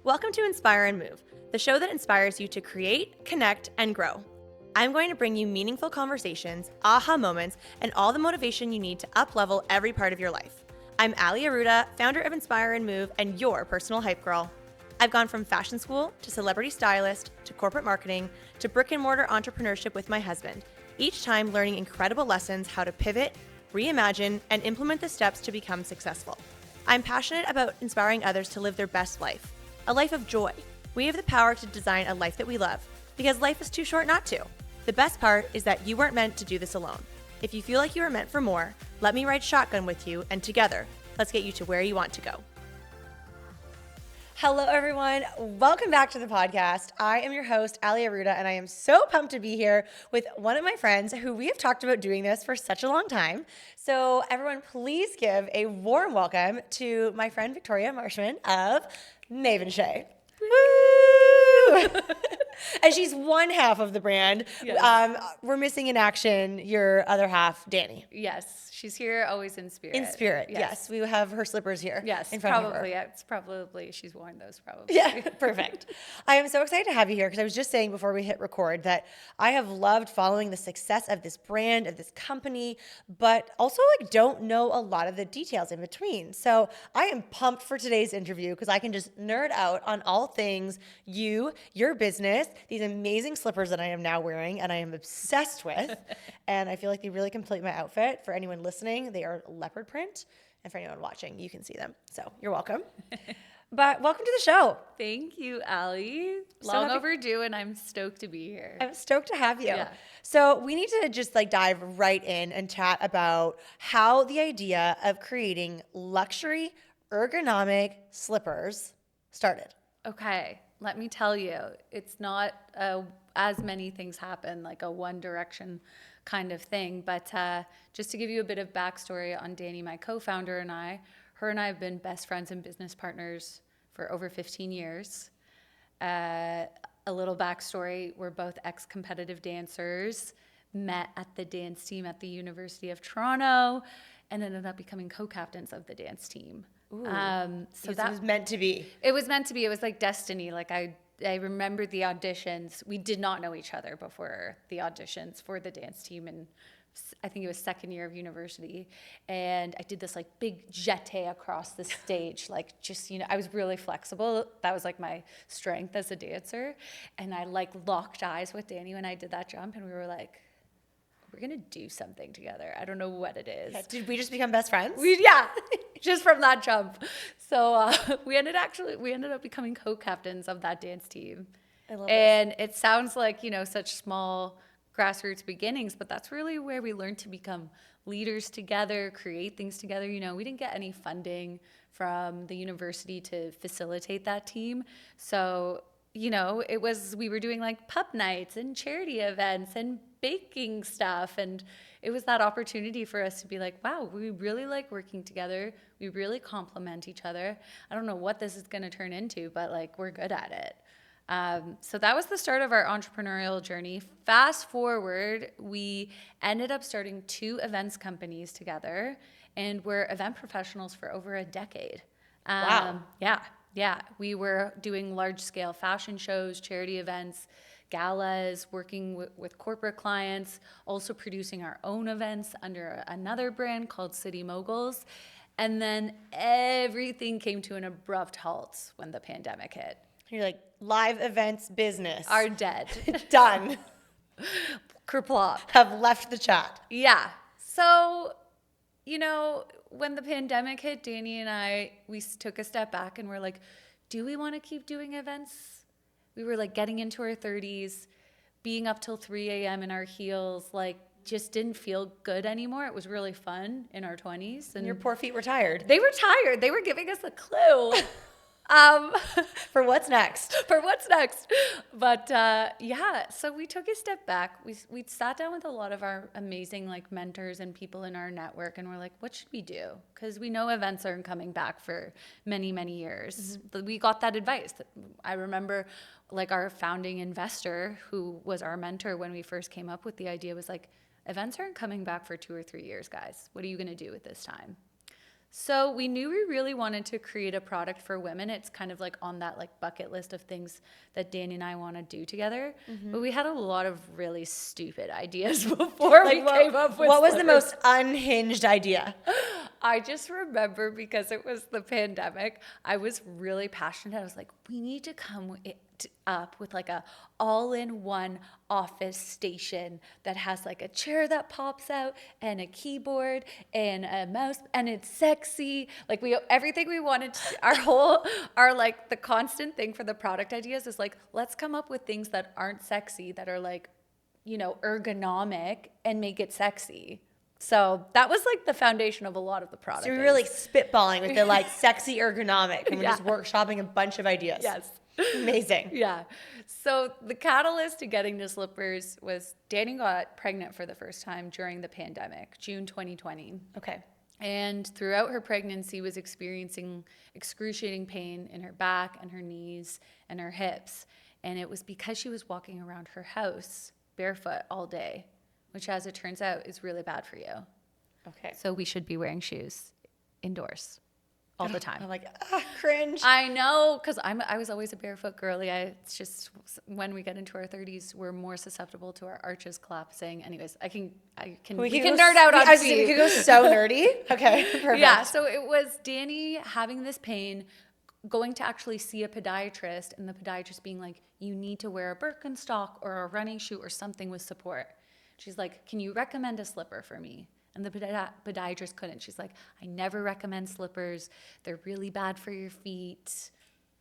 Welcome to Inspire and Move, the show that inspires you to create, connect, and grow. I'm going to bring you meaningful conversations, aha moments, and all the motivation you need to up-level every part of your life. I'm Ali Aruda, founder of Inspire and Move, and your personal hype girl. I've gone from fashion school to celebrity stylist to corporate marketing to brick-and-mortar entrepreneurship with my husband, each time learning incredible lessons how to pivot, reimagine, and implement the steps to become successful. I'm passionate about inspiring others to live their best life, a life of joy. We have the power to design a life that we love, because life is too short not to. The best part is that you weren't meant to do this alone. If you feel like you are meant for more, let me ride shotgun with you, and together, let's get you to where you want to go. Hello, everyone. Welcome back to the podcast. I am your host, Ali Aruda, and I am so pumped to be here with one of my friends who we have talked about doing this for such a long time. So everyone, please give a warm welcome to my friend, Victoria Marshman of Mave and Chez. Woo! And she's one half of the brand. Yes. We're missing in action your other half, Dani. Yes, she's here always in spirit. In spirit, yes. We have her slippers here. Yes, in front probably. Of her. It's probably she's worn those probably. Yeah, perfect. I am so excited to have you here because I was just saying before we hit record that I have loved following the success of this brand, of this company, but also don't know a lot of the details in between. So I am pumped for today's interview because I can just nerd out on all things you, your business, these amazing slippers that I am now wearing and I am obsessed with. And I feel like they really complete my outfit. For anyone listening, they are leopard print. And for anyone watching, you can see them. So you're welcome. But welcome to the show. Thank you, Ali. So Long happy- overdue, and I'm stoked to be here. I'm stoked to have you. Yeah. So we need to just dive right in and chat about how the idea of creating luxury ergonomic slippers started. Okay, let me tell you, it's not as many things happen, like a one direction kind of thing. But just to give you a bit of backstory on Dani, my co-founder, and her and I have been best friends and business partners for over 15 years. A little backstory, we're both ex-competitive dancers, met at the dance team at the University of Toronto, and ended up becoming co-captains of the dance team. So So that was meant to be. it was meant to be. It was like destiny. Like I remember the auditions. We did not know each other before the auditions for the dance team, and I think it was second year of university. And I did this big jeté across the stage, I was really flexible. That was my strength as a dancer. And I locked eyes with Dani when I did that jump, and we were like, we're gonna do something together. I don't know what it is. Yeah. Did we just become best friends? Just from that jump. So we ended up becoming co-captains of that dance team. I love And it sounds like, such small grassroots beginnings, but that's really where we learned to become leaders together, create things together. We didn't get any funding from the university to facilitate that team. So, we were doing pup nights and charity events and baking stuff. And it was that opportunity for us to be wow, we really like working together. We really complement each other. I don't know what this is going to turn into, but we're good at it. So that was the start of our entrepreneurial journey. Fast forward, we ended up starting 2 events companies together, and we're event professionals for over a decade. Wow. Yeah. We were doing large-scale fashion shows, charity events, galas, working with corporate clients, also producing our own events under another brand called City Moguls. And then everything came to an abrupt halt when the pandemic hit. You're live events business. Are dead. Done. Kerplop. Have left the chat. Yeah. So, when the pandemic hit, Dani and we took a step back and we're like, do we want to keep doing events? We were getting into our 30s, being up till 3 a.m. in our heels, just didn't feel good anymore. It was really fun in our 20s. And your poor feet were tired. They were tired. They were giving us a clue. For what's next. But so we took a step back. We sat down with a lot of our amazing mentors and people in our network, and we're like, what should we do? Because we know events aren't coming back for many, many years. Mm-hmm. We got that advice. I remember our founding investor, who was our mentor when we first came up with the idea, was events aren't coming back for 2 or 3 years, guys. What are you going to do with this time? So we knew we really wanted to create a product for women. It's kind of like on that like bucket list of things that Danny and I want to do together. But we had a lot of really stupid ideas before we came up with what was the slippers. most unhinged idea? I just remember because it was the pandemic, I was really passionate. I was like, we need to come up with like a all-in-one office station that has like a chair that pops out and a keyboard and a mouse, and it's sexy. Like everything we wanted to, our like the constant thing for the product ideas is like, let's come up with things that aren't sexy, that are like, ergonomic, and make it sexy. So that was like the foundation of a lot of the product. So we were like spitballing with the like sexy ergonomic, and we're just workshopping a bunch of ideas. Yes. Amazing. Yeah. So the catalyst to getting to slippers was Dani got pregnant for the first time during the pandemic, June 2020. Okay. And throughout her pregnancy was experiencing excruciating pain in her back and her knees and her hips. And it was because she was walking around her house barefoot all day, which, as it turns out, is really bad for you. Okay. So we should be wearing shoes indoors all the time. I'm like, cringe. I know, because I was always a barefoot girly. It's just when we get into our 30s, we're more susceptible to our arches collapsing. Anyways, we can nerd out on feet. We can go so nerdy. Okay, perfect. Yeah, so it was Dani having this pain, going to actually see a podiatrist, and the podiatrist being like, you need to wear a Birkenstock or a running shoe or something with support. She's like, can you recommend a slipper for me? And the podiatrist couldn't. She's like, I never recommend slippers. They're really bad for your feet.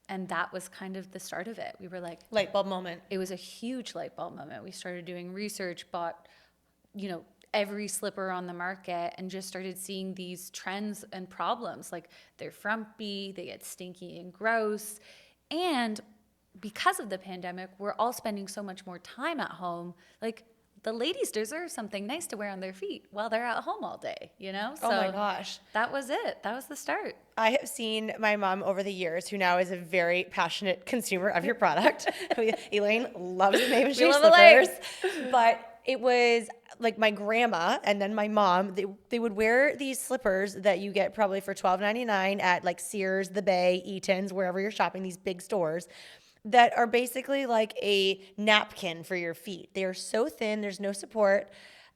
And that was kind of the start of it. We were like, light bulb moment. It was a huge light bulb moment. We started doing research, bought, every slipper on the market, and just started seeing these trends and problems. Like, they're frumpy, they get stinky and gross. And because of the pandemic, we're all spending so much more time at home. Like, the ladies deserve something nice to wear on their feet while they're at home all day, So oh my gosh. that was it. That was the start. I have seen my mom over the years, who now is a very passionate consumer of your product. Elaine loves the Mave and Chez slippers. But it was like my grandma and then my mom, they would wear these slippers that you get probably for $12.99 at like Sears, The Bay, Eaton's, wherever you're shopping, these big stores, that are basically like a napkin for your feet. They are so thin, there's no support.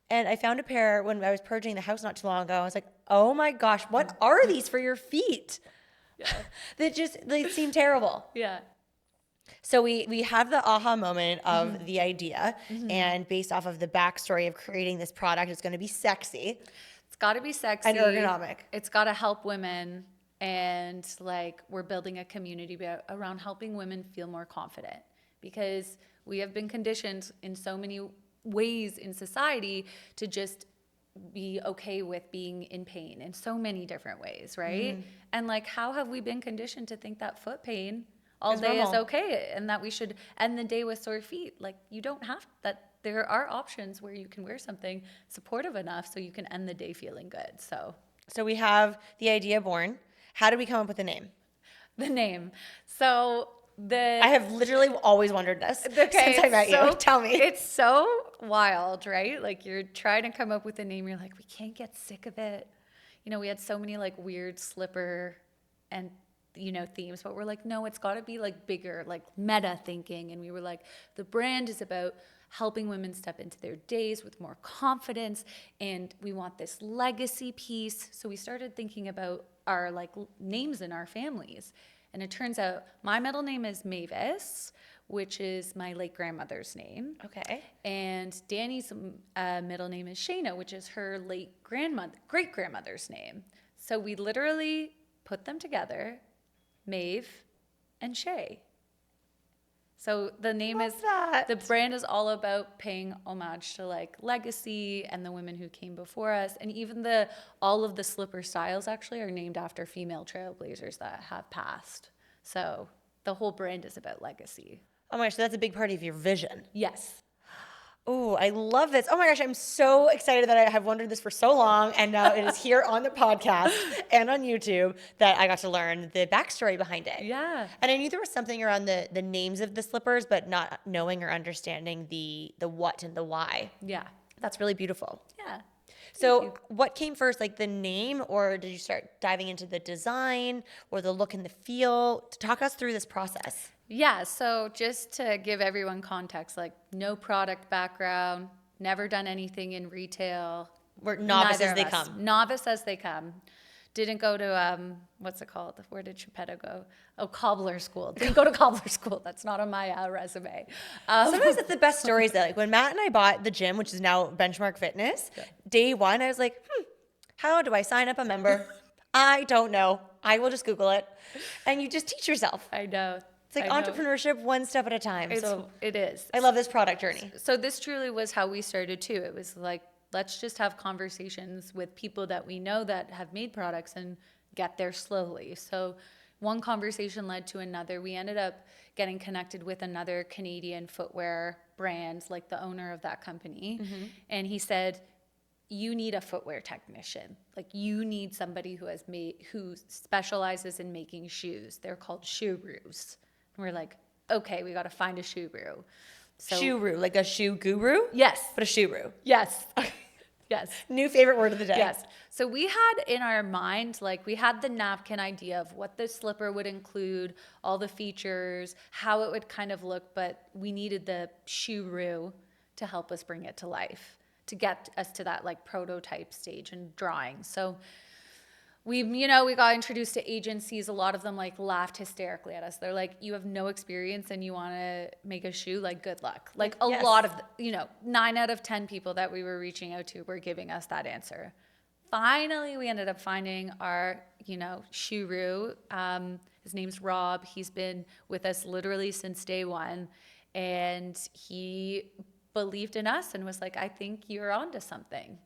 And I found a pair when I was purging the house not too long ago. I was like, oh my gosh, what are these for your feet? Yeah. They seem terrible. Yeah. So we have the aha moment of the idea, and based off of the backstory of creating this product, it's going to be sexy. It's got to be sexy. And ergonomic. It's got to help women. And like, we're building a community around helping women feel more confident, because we have been conditioned in so many ways in society to just be okay with being in pain in so many different ways, right? And like, how have we been conditioned to think that foot pain all day is okay, and that we should end the day with sore feet? Like, you don't have that. There are options where you can wear something supportive enough so you can end the day feeling good. So we have the idea born. How did we come up with the name? The name. So I have literally always wondered this since I met you. Tell me. It's so wild, right? Like, you're trying to come up with a name. You're like, we can't get sick of it. We had so many like weird slipper and themes, but we're like, no, it's got to be like bigger, like meta thinking. And we were like, the brand is about helping women step into their days with more confidence, and we want this legacy piece. So we started thinking about our like names in our families, and it turns out my middle name is Mavis, which is my late grandmother's name. Okay. And Dani's middle name is Shayna, which is her late great grandmother's name. So we literally put them together, Mave and Chez. So the name the brand is all about paying homage to like legacy and the women who came before us. And even all of the slipper styles actually are named after female trailblazers that have passed. So the whole brand is about legacy. Oh my gosh, so that's a big part of your vision. Yes. Oh, I love this. Oh my gosh, I'm so excited that I have wondered this for so long, and now it is here on the podcast and on YouTube that I got to learn the backstory behind it. Yeah. And I knew there was something around the names of the slippers, but not knowing or understanding the what and the why. Yeah. That's really beautiful. Yeah. So what came first, like the name, or did you start diving into the design or the look and the feel? Talk us through this process. Yeah, so just to give everyone context, like no product background, never done anything in retail. We're novice Neither as of they us. come. Novice as they come. Didn't go to, what's it called? Where did Geppetto go? Oh, cobbler school. Didn't go to cobbler school. That's not on my resume. Sometimes it's the best stories, that like when Matt and I bought the gym, which is now Benchmark Fitness, day one, I was like, how do I sign up a member? I don't know. I will just Google it. And you just teach yourself. I know. It's like I know. entrepreneurship one step at a time. It is. I love this product journey. So this truly was how we started too. It was like, let's just have conversations with people that we know that have made products and get there slowly. So one conversation led to another. We ended up getting connected with another Canadian footwear brand, like the owner of that company. And he said, you need a footwear technician. Like you need somebody who specializes in making shoes. They're called shoeroos. And we're like, okay, we got to find a shoeroo. So, Shoeroo, like a shoe guru? yes. But a shoeroo. Yes. Yes. New favorite word of the day. Yes. So we had in our mind, like we had the napkin idea of what the slipper would include, all the features, how it would kind of look, but we needed the shoeroo to help us bring it to life, to get us to that like prototype stage and drawing. So we got introduced to agencies. A lot of them like laughed hysterically at us. They're like, you have no experience and you want to make a shoe? Like, good luck. Like a Yes. lot of, 9 out of 10 people that we were reaching out to were giving us that answer. Finally, we ended up finding our, shoeroo. His name's Rob. He's been with us literally since day one. And he believed in us and was like, I think you're onto something.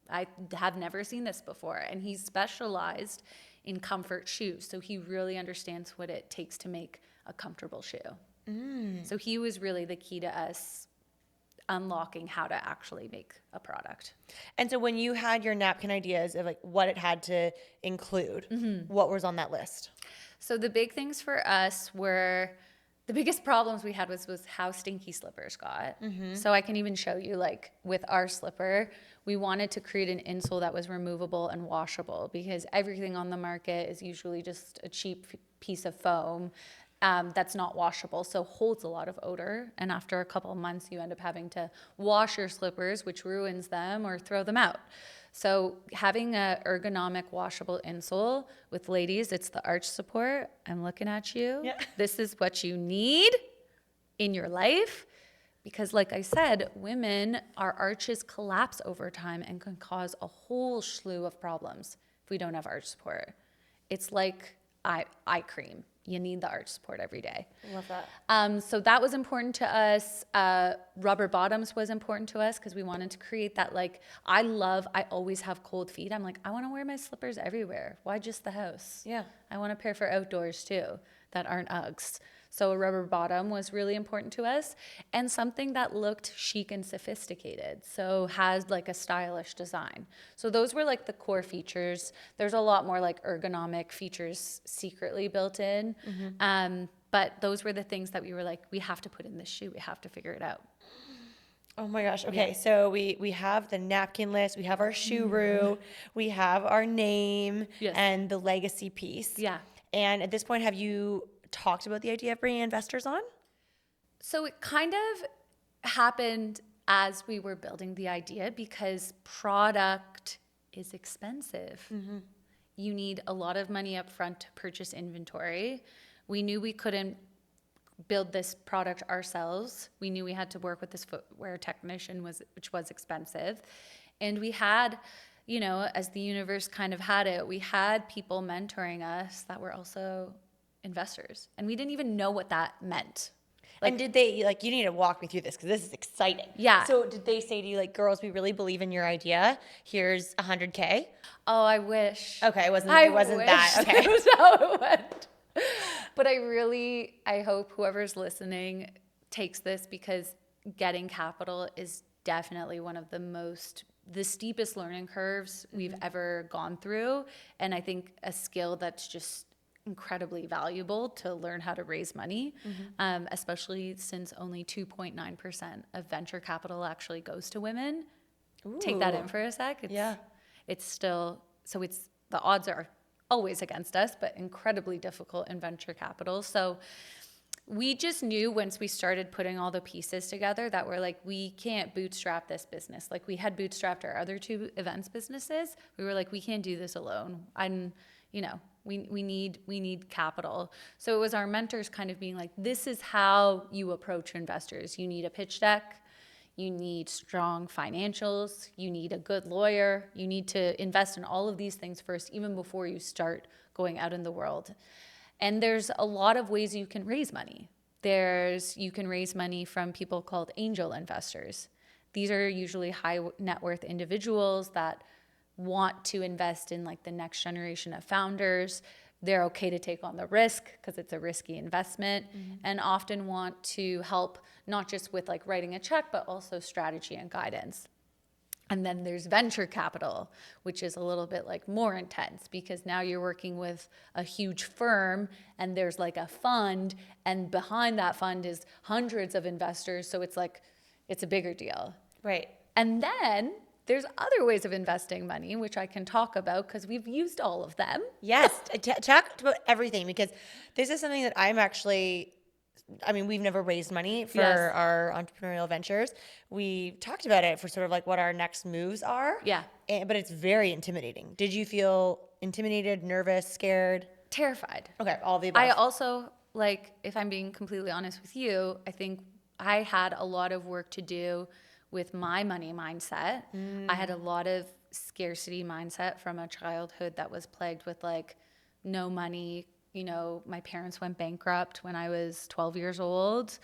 I have never seen this before. And he's specialized in comfort shoes. So he really understands what it takes to make a comfortable shoe. So he was really the key to us unlocking how to actually make a product. And so when you had your napkin ideas of like what it had to include, what was on that list? So the big things for us were, the biggest problems we had was how stinky slippers got. So I can even show you, like with our slipper, we wanted to create an insole that was removable and washable because everything on the market is usually just a cheap piece of foam that's not washable, so holds a lot of odor. And after a couple of months, you end up having to wash your slippers, which ruins them, or throw them out. So having a ergonomic washable insole with ladies, it's the arch support. I'm looking at you. Yeah. This is what you need in your life. Because like I said, women, our arches collapse over time and can cause a whole slew of problems if we don't have arch support. It's like eye cream. You need the arch support every day. Love that. So that was important to us. Rubber bottoms was important to us because we wanted to create that, like, I always have cold feet. I'm like, I want to wear my slippers everywhere. Why just the house? Yeah. I want a pair for outdoors too that aren't Uggs. So a rubber bottom was really important to us, and something that looked chic and sophisticated, so has like a stylish design. So those were like the core features. There's a lot more like ergonomic features secretly built in, but those were the things that we were like, we have to put in this shoe. We have to figure it out. Oh my gosh. Okay, so we have the napkin list, we have our shoeroo, we have our name, Yes. and the legacy piece. Yeah. And at this point, have you talked about the idea of bringing investors on? So it kind of happened as we were building the idea because product is expensive. You need a lot of money up front to purchase inventory. We knew we couldn't build this product ourselves. We knew we had to work with this footwear technician, which was expensive. And we had, as the universe kind of had it, we had people mentoring us that were also investors, and we didn't even know what that meant. And did they, like, you need to walk me through this because this is exciting. Yeah. So did they say to you, like, girls, we really believe in your idea. Here's $100K? Oh, I wish. Okay, it wasn't wish that. Okay. That was how it went. But I hope whoever's listening takes this, because getting capital is definitely one of the steepest learning curves we've ever gone through. And I think a skill that's just incredibly valuable to learn how to raise money, especially since only 2.9% of venture capital actually goes to women. take that Ooh. in for a sec. Yeah. It's still, so it's, the odds are always against us, but incredibly difficult in venture capital. So we just knew once we started putting all the pieces together that we're like, we can't bootstrap this business. Like we had bootstrapped our other two events businesses. We were like, we can't do this alone. We need capital. So it was our mentors kind of being like, this is how you approach investors. You need a pitch deck. You need strong financials. You need a good lawyer. You need to invest in all of these things first, even before you start going out in the world. And there's a lot of ways you can raise money. You can raise money from people called angel investors. These are usually high net worth individuals that want to invest in like the next generation of founders. They're okay to take on the risk because it's a risky investment, and often want to help not just with like writing a check, but also strategy and guidance. And then there's venture capital, which is a little bit like more intense because now you're working with a huge firm and there's like a fund, and behind that fund is hundreds of investors. So it's like, it's a bigger deal. Right. And then there's other ways of investing money, which I can talk about because we've used all of them. Yes. Talk about everything, because this is something that we've never raised money for Yes. our entrepreneurial ventures. We talked about it for sort of like what our next moves are. Yeah. But it's very intimidating. Did you feel intimidated, nervous, scared? Terrified. Okay, all of the above. I also, like, if I'm being completely honest with you, I think I had a lot of work to do with my money mindset. I had a lot of scarcity mindset from a childhood that was plagued with like no money. You know, my parents went bankrupt when I was 12 years old.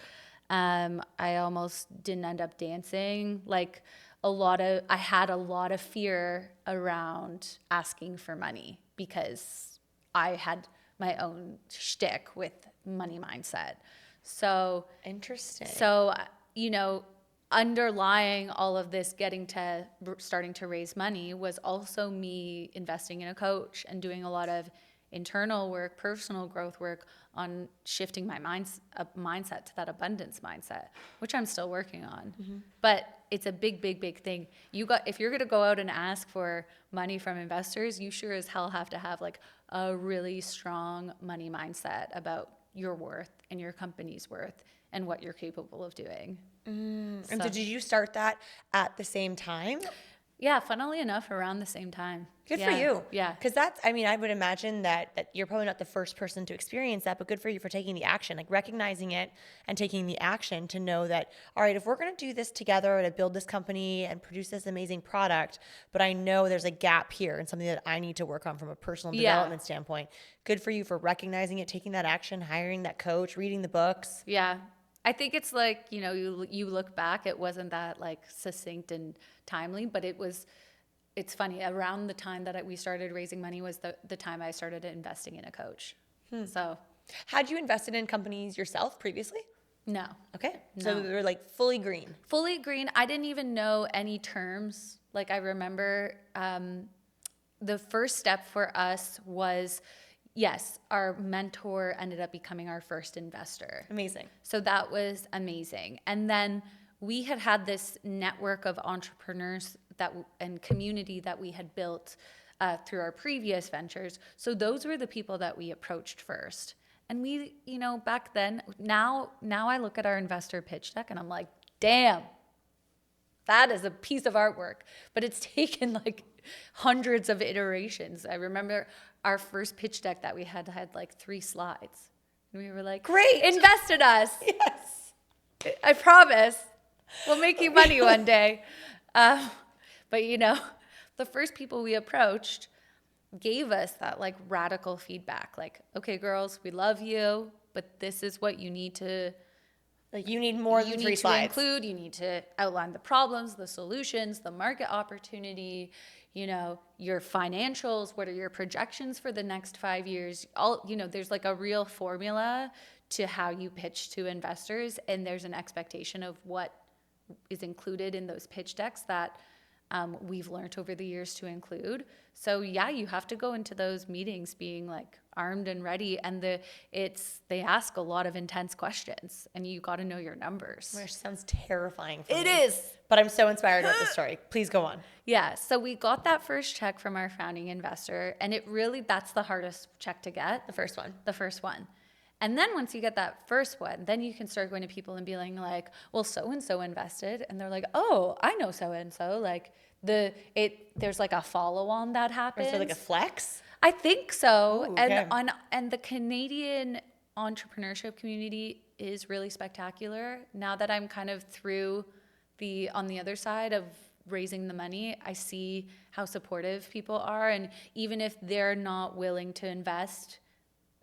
I almost didn't end up dancing. Like I had a lot of fear around asking for money because I had my own shtick with money mindset. So Interesting. So, underlying all of this starting to raise money was also me investing in a coach and doing a lot of internal work, personal growth work on shifting my mindset to that abundance mindset, which I'm still working on. But it's a big, big, big thing. If you're going to go out and ask for money from investors, you sure as hell have to have like a really strong money mindset about your worth and your company's worth and what you're capable of doing. And so did you start that at the same time? Yeah, funnily enough, around the same time. Good for you. Yeah. Because I would imagine that you're probably not the first person to experience that, but good for you for taking the action, like recognizing it and taking the action to know that, all right, if we're going to do this together to build this company and produce this amazing product, but I know there's a gap here and something that I need to work on from a personal development standpoint. Good for you for recognizing it, taking that action, hiring that coach, reading the books. Yeah. I think it's like, you look back, it wasn't that like succinct and timely, but it's funny, around the time that we started raising money was the time I started investing in a coach. So. Had you invested in companies yourself previously? No. Okay. No. So they were like fully green. Fully green. I didn't even know any terms. Like I remember the first step for us was, yes, our mentor ended up becoming our first investor. Amazing. So that was amazing. And then we had this network of entrepreneurs and community that we had built through our previous ventures. So those were the people that we approached first. And we, back then, now I look at our investor pitch deck and I'm like, damn, that is a piece of artwork. But it's taken like hundreds of iterations. I remember our first pitch deck that we had like 3 slides. And we were like, great, invest in us. Yes. I promise we'll make you money one day. But the first people we approached gave us that like radical feedback. Like, okay, girls, we love you, but this is what you need to, like, you need more than 3 slides. You need to outline the problems, the solutions, the market opportunity, your financials, what are your projections for the next 5 years? There's like a real formula to how you pitch to investors, and there's an expectation of what is included in those pitch decks that we've learned over the years to include. So yeah, you have to go into those meetings being like armed and ready, and they ask a lot of intense questions, and you got to know your numbers. Which sounds terrifying for me. It is. But I'm so inspired about this story. Please go on. Yeah, so we got that first check from our founding investor, and that's the hardest check to get. The first one. The first one. And then once you get that first one, then you can start going to people and being like, well, so-and-so invested. And they're like, oh, I know so-and-so. Like there's like a follow-on that happens. Or so like a flex? I think so. Ooh, okay. And the Canadian entrepreneurship community is really spectacular. Now that I'm kind of through on the other side of raising the money, I see how supportive people are. And even if they're not willing to invest,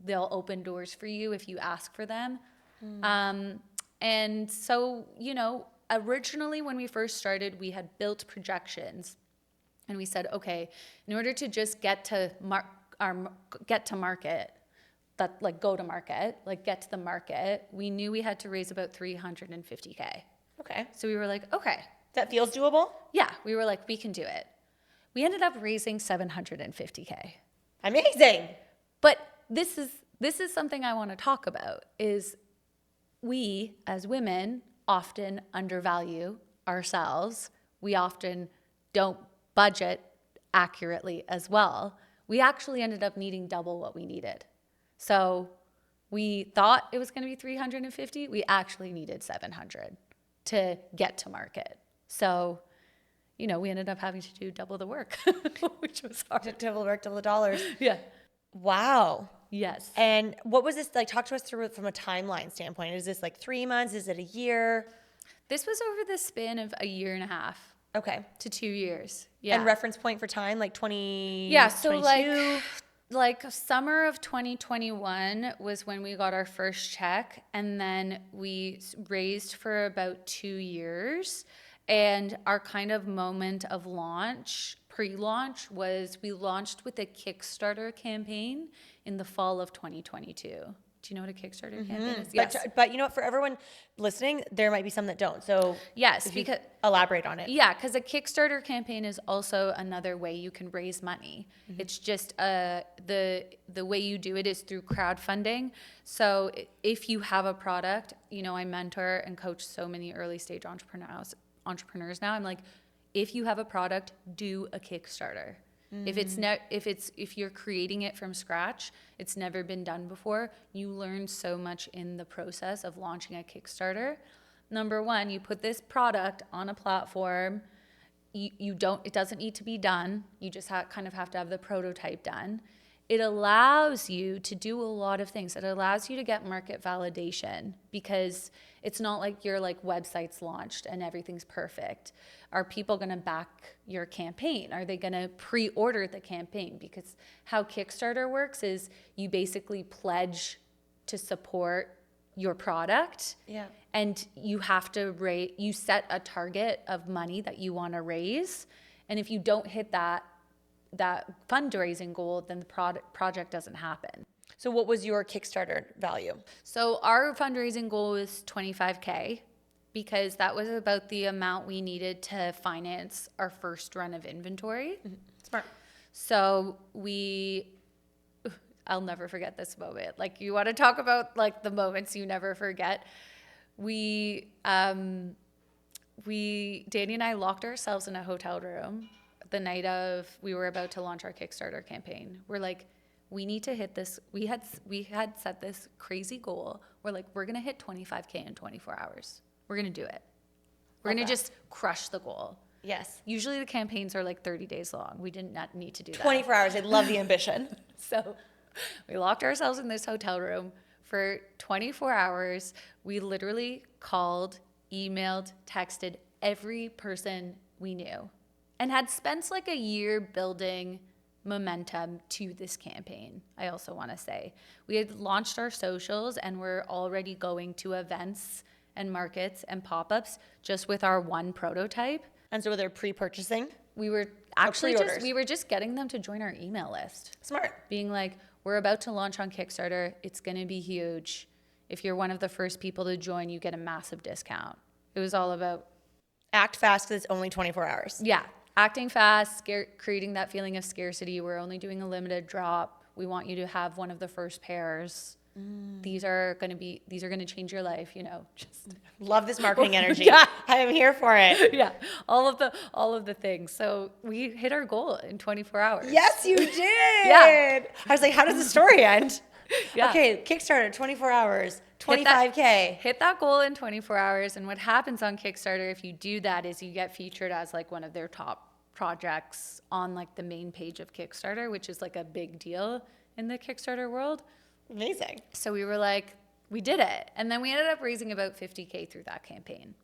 they'll open doors for you if you ask for them. And so, originally when we first started, we had built projections, and we said, okay, in order to just get to market, that like go to market, like get to the market, we knew we had to raise about $350K. Okay. So we were like, okay. That feels doable? Yeah, we were like, we can do it. We ended up raising $750K. Amazing. But this is something I want to talk about, is we as women often undervalue ourselves. We often don't budget accurately as well. We actually ended up needing double what we needed. So we thought it was going to be 350. We actually needed 700 to get to market. So, we ended up having to do double the work, which was hard. Double work, double the dollars. Yeah. Wow. Yes. And what was this like? Talk to us through it from a timeline standpoint. Is this like 3 months? Is it a year? This was over the span of a year and a half. Okay. To 2 years. Yeah. And reference point for time, like 20. Yeah. So 22? like summer of 2021 was when we got our first check, and then we raised for about 2 years. And our kind of moment of pre-launch was we launched with a Kickstarter campaign in the fall of 2022. Do you know what a Kickstarter campaign is? Yes. But you know what? For everyone listening, there might be some that don't. So yes, because elaborate on it. Yeah, because a Kickstarter campaign is also another way you can raise money. Mm-hmm. It's just the way you do it is through crowdfunding. So if you have a product, I mentor and coach so many early stage entrepreneurs now. I'm like, if you have a product, do a Kickstarter. If you're creating it from scratch, it's never been done before, you learn so much in the process of launching a Kickstarter. Number one, you put this product on a platform. It doesn't need to be done. You just kind of have to have the prototype done. It allows you to do a lot of things. It allows you to get market validation, because it's not like your website's launched and everything's perfect. Are people going to back your campaign? Are they going to pre-order the campaign? Because how Kickstarter works is you basically pledge to support your product. Yeah. And you have to you set a target of money that you want to raise. And if you don't hit that fundraising goal, then the project doesn't happen. So what was your Kickstarter value? So our fundraising goal was $25K, because that was about the amount we needed to finance our first run of inventory. Mm-hmm. Smart. So I'll never forget this moment. You want to talk about the moments you never forget. Danny and I locked ourselves in a hotel room the night of we were about to launch our Kickstarter campaign. We're like, we need to hit this. We had set this crazy goal. We're like, we're gonna hit 25K in 24 hours. We're gonna do it. We're gonna just crush the goal. Yes. Usually the campaigns are 30 days long. We did not need to do that. 24 hours. I love the ambition. So we locked ourselves in this hotel room for 24 hours. We literally called, emailed, texted every person we knew, and had spent a year building momentum to this campaign. I also want to say we had launched our socials and we're already going to events and markets and pop-ups just with our one prototype. And so they're pre-purchasing? We were actually just getting them to join our email list. Smart. Being like, we're about to launch on Kickstarter. It's going to be huge. If you're one of the first people to join, you get a massive discount. It was all about act fast because it's only 24 hours. Yeah. acting fast, creating that feeling of scarcity. We're only doing a limited drop. We want you to have one of the first pairs. These are going to change your life, just Love this marketing energy. Yeah. I am here for it. yeah, all of the things. So we hit our goal in 24 hours. Yes, you did. Yeah. I was like, how does the story end? Yeah. Okay, Kickstarter, 24 hours, 25K. Hit that goal in 24 hours. And what happens on Kickstarter if you do that is you get featured as like one of their top projects on like the main page of Kickstarter, which is like a big deal in the Kickstarter world. Amazing. So we were like, we did it. And then we ended up raising about 50K through that campaign.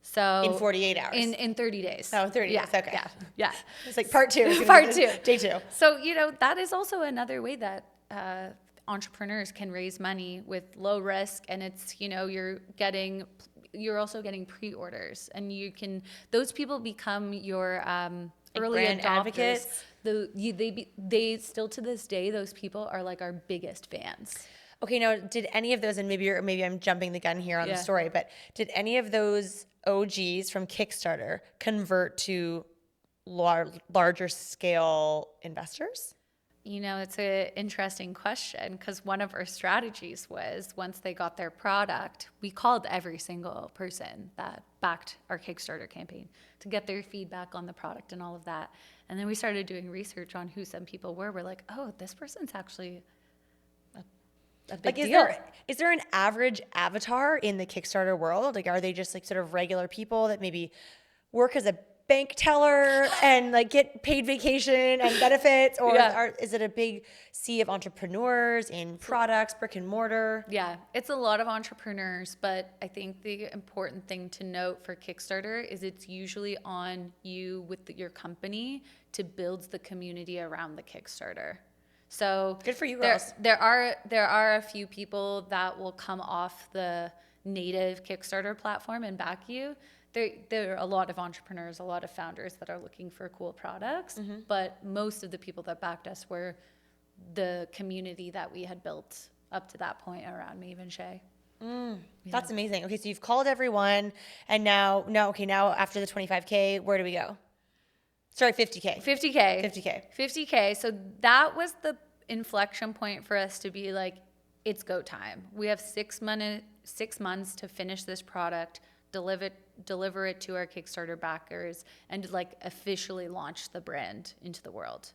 So In 48 hours. In 30 days. Oh, 30 days. Okay. Yeah. It's like part two. Part two. Day two. So, that is also another way that entrepreneurs can raise money with low risk. And it's, you're also getting pre-orders, and those people become your early brand adopters. advocates. They still to this day, those people are like our biggest fans. Okay, now did any of those, and maybe I'm jumping the gun here on the story, but did any of those OGs from Kickstarter convert to larger scale investors? It's an interesting question, because one of our strategies was once they got their product, we called every single person that backed our Kickstarter campaign to get their feedback on the product and all of that. And then we started doing research on who some people were. We're like, oh, this person's actually a big deal. Is there an average avatar in the Kickstarter world? Like, are they just like sort of regular people that maybe work as a bank teller and like get paid vacation and benefits, or is it a big sea of entrepreneurs in products, brick and mortar? Yeah, it's a lot of entrepreneurs, but I think the important thing to note for Kickstarter is it's usually on you with your company to build the community around the Kickstarter. So good for you, girls. There are a few people that will come off the native Kickstarter platform and back you. There are a lot of entrepreneurs, a lot of founders that are looking for cool products, but most of the people that backed us were the community that we had built up to that point around Mave and Chez. That's amazing. Okay, so you've called everyone, and now after the 25K, where do we go? Sorry, 50K. 50K. So that was the inflection point for us to be like, it's go time. We have 6 months to finish this product, deliver it to our Kickstarter backers, and like officially launch the brand into the world.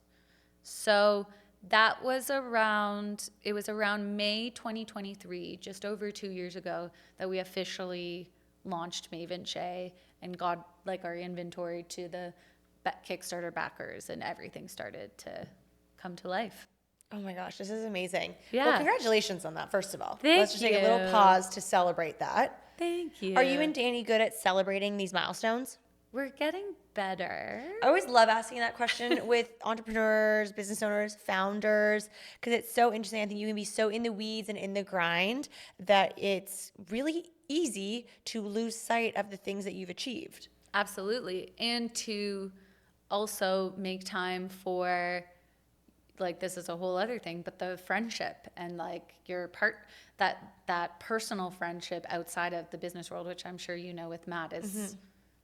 So that was around May 2023, just over 2 years ago, that we officially launched Mave and Chez and got like our inventory to the Kickstarter backers, and everything started to come to life. Oh my gosh, this is amazing. Yeah. Well, congratulations on that, first of all. Thank Let's just take a little pause to celebrate that. Thank you. Are you and Dani good at celebrating these milestones? We're getting better. I always love asking that question with entrepreneurs, business owners, founders, because it's so interesting. I think you can be so in the weeds and in the grind that it's really easy to lose sight of the things that you've achieved. Absolutely. And to also make time for, like, this is a whole other thing, but the friendship and like your that personal friendship outside of the business world, which I'm sure with Matt is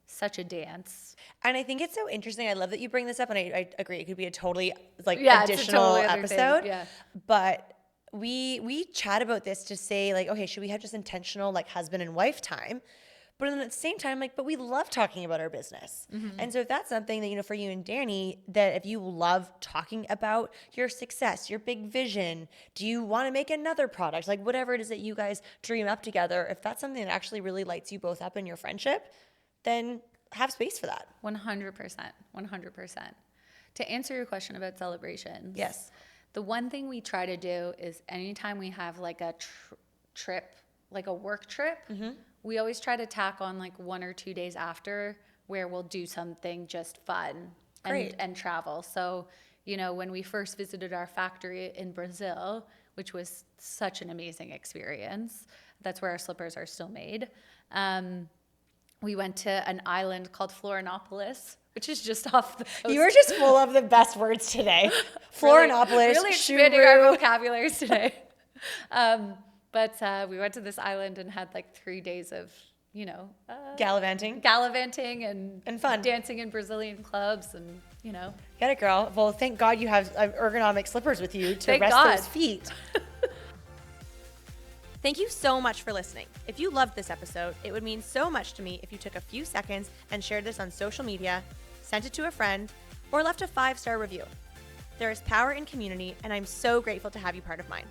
such a dance. And I think it's so interesting. I love that you bring this up, and I agree. It could be a totally additional episode. Yeah. But we chat about this to say like, okay, should we have just intentional like husband and wife time? But then at the same time, like, but we love talking about our business. And so if that's something that, for you and Dani, that if you love talking about your success, your big vision, do you want to make another product? Like whatever it is that you guys dream up together, if that's something that actually really lights you both up in your friendship, then have space for that. 100%. To answer your question about celebrations. Yes. The one thing we try to do is anytime we have like a trip, like a work trip, we always try to tack on like 1 or 2 days after where we'll do something just fun and travel. So, when we first visited our factory in Brazil, which was such an amazing experience, that's where our slippers are still made. We went to an island called Florianopolis, which is just off the coast. You were just full of the best words today. Florianopolis, really expanding our vocabularies today. But we went to this island and had like 3 days of gallivanting and fun. dancing in Brazilian clubs and, Get it, girl. Well, thank God you have ergonomic slippers with you to Thank rest God. those feet. Thank you so much for listening. If you loved this episode, it would mean so much to me if you took a few seconds and shared this on social media, sent it to a friend, or left a 5-star review. There is power in community, and I'm so grateful to have you part of mine.